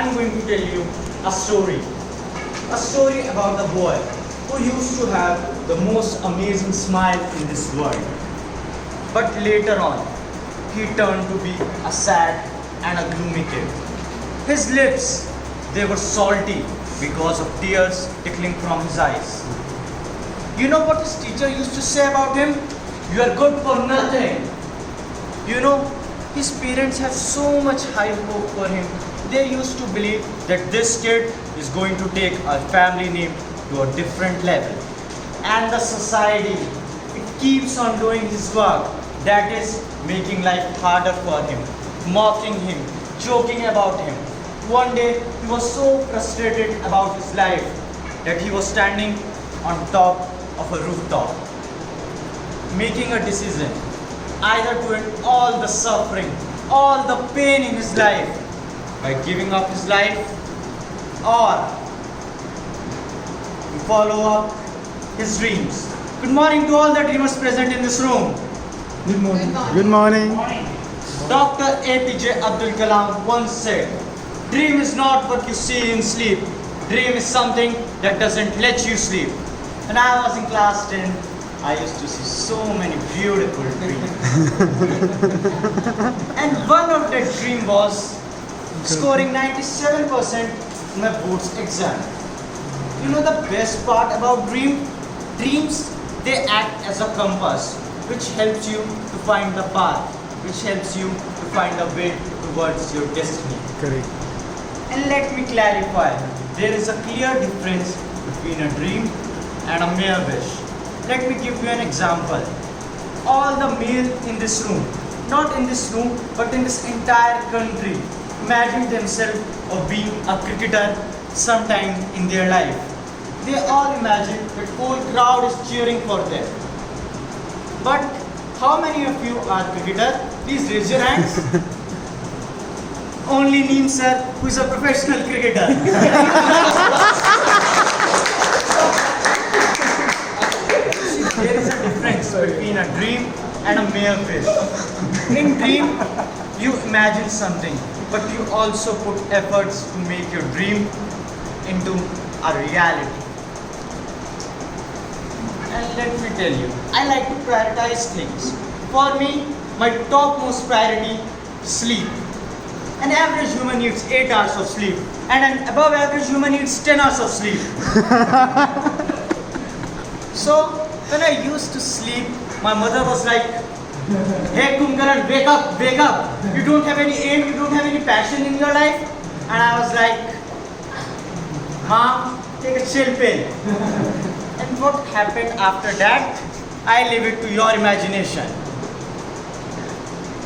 I'm going to tell you a story. A story about a boy who used to have the most amazing smile in this world. But later on, he turned to be a sad and a gloomy kid. His lips, they were salty because of tears trickling from his eyes. You know what his teacher used to say about him? You are good for nothing. You know, his parents have so much high hope for him. They used to believe that this kid is going to take our family name to a different level. And the society, it keeps on doing his work. That is making life harder for him, mocking him, joking about him. One day, he was so frustrated about his life that he was standing on top of a rooftop, making a decision, either to end all the suffering, all the pain in his life by giving up his life, or to follow up his dreams. Good morning to all the dreamers present in this room. Good morning. Good morning. Dr. APJ Abdul Kalam once said, dream is not what you see in sleep. Dream is something that doesn't let you sleep. When I was in class 10, I used to see so many beautiful dreams. And one of that dream was scoring 97% in my board's exam. You know the best part about dreams, they act as a compass which helps you to find the path, which helps you to find a way towards your destiny. Correct. And let me clarify, there is a clear difference between a dream and a mere wish. Let me give you an example. All the male in this room, not in this room, but in this entire country, imagine themselves of being a cricketer sometime in their life. They all imagine that whole crowd is cheering for them. But how many of you are cricketer? Please raise your hands. Only Neem sir, who is a professional cricketer. There is a difference between a dream and a mere wish. In dream, you imagine something, but you also put efforts to make your dream into a reality. And let me tell you, I like to prioritize things. For me, my topmost priority is sleep. An average human needs 8 hours of sleep, and an above average human needs 10 hours of sleep. So, when I used to sleep, my mother was like, hey Kumkaran, wake up, wake up. You don't have any aim, you don't have any passion in your life. And I was like, Mom, take a chill pill. And what happened after that, I leave it to your imagination.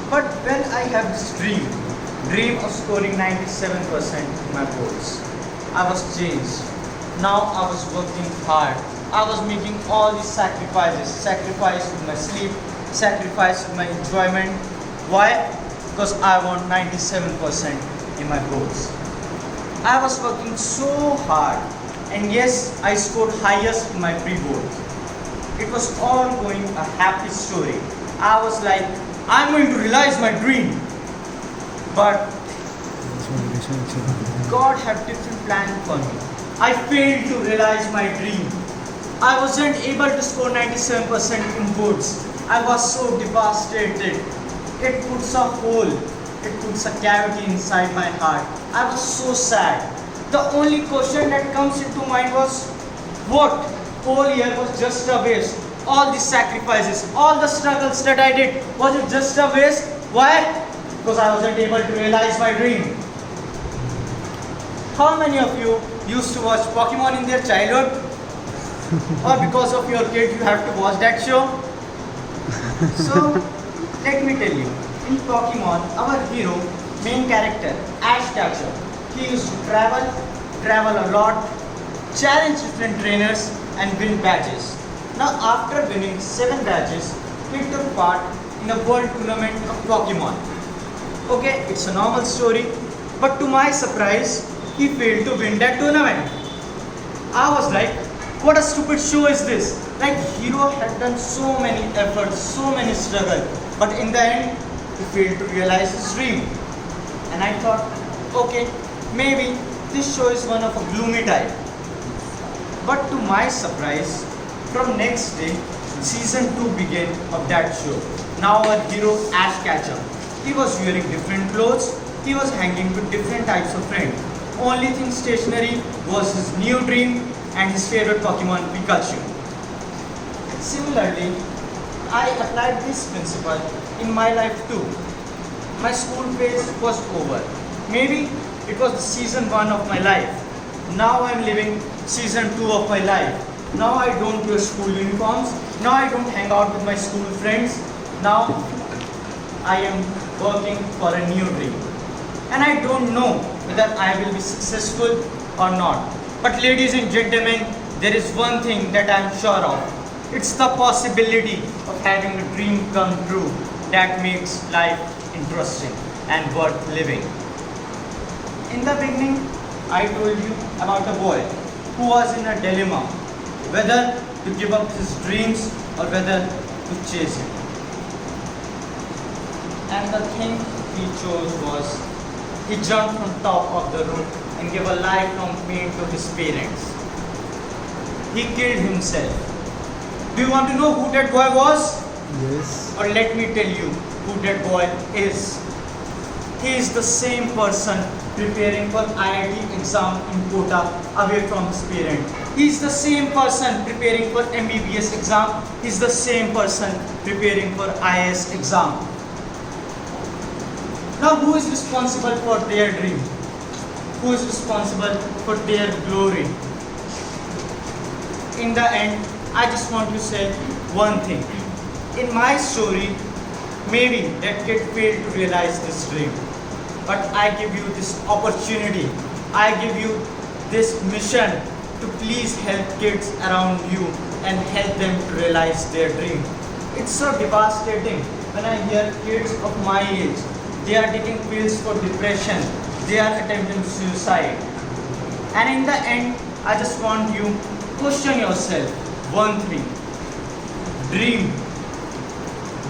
But when I have this dream of scoring 97% in my boards, I was changed. Now I was working hard. I was making all these sacrifices. Sacrifice with my sleep, sacrifice with my enjoyment. Why? Because I want 97% in my boards. I was working so hard, and yes, I scored highest in my pre-board. It was all going a happy story. I was like, I'm going to realize my dream. But God had different plan for me. I failed to realize my dream. I wasn't able to score 97% in boards. I was so devastated. It puts a hole, it puts a cavity inside my heart. I was so sad. The only question that comes into mind was, what? Whole year was just a waste. All these sacrifices, all the struggles that I did, was it just a waste? Why? Because I wasn't able to realize my dream. How many of you used to watch Pokemon in their childhood? Or because of your kid you have to watch that show? So, let me tell you, in Pokemon, our hero, main character, Ash Ketchum, he used to travel a lot, challenge different trainers and win badges. Now after winning 7 badges, he took part in a world tournament of Pokemon. Okay, it's a normal story, but to my surprise, he failed to win that tournament. I was like, what a stupid show is this? Like, hero had done so many efforts, so many struggles, but in the end, he failed to realize his dream. And I thought, okay, Maybe this show is one of a gloomy type. But to my surprise, from next day, season 2 began of that show. Now our hero Ash Ketchum. He was wearing different clothes. He was hanging with different types of friends. Only thing stationary was his new dream and his favorite Pokemon Pikachu. Similarly, I applied this principle in my life too. My school phase was over. Maybe it was the season 1 of my life. Now I am living season 2 of my life. Now I don't wear school uniforms. Now I don't hang out with my school friends. Now I am working for a new dream. And I don't know whether I will be successful or not. But ladies and gentlemen, there is one thing that I am sure of. It's the possibility of having a dream come true that makes life interesting and worth living. In the beginning, I told you about a boy who was in a dilemma, whether to give up his dreams or whether to chase him. And the thing he chose was, he jumped from top of the roof and gave a lifelong pain to his parents. He killed himself. Do you want to know who that boy was? Yes. Or let me tell you who that boy is. He is the same person preparing for IIT exam in Kota away from his parents. He is the same person preparing for MBBS exam. He is the same person preparing for IAS exam. Now who is responsible for their dream? Who is responsible for their glory? In the end, I just want to say one thing. In my story, maybe that kid failed to realize this dream. But I give you this opportunity. I give you this mission to please help kids around you and help them to realize their dream. It's so devastating when I hear kids of my age, they are taking pills for depression, they are attempting suicide. And in the end, I just want you to question yourself. One thing. Dream.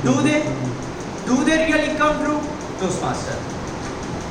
Do they really come true? Toastmaster.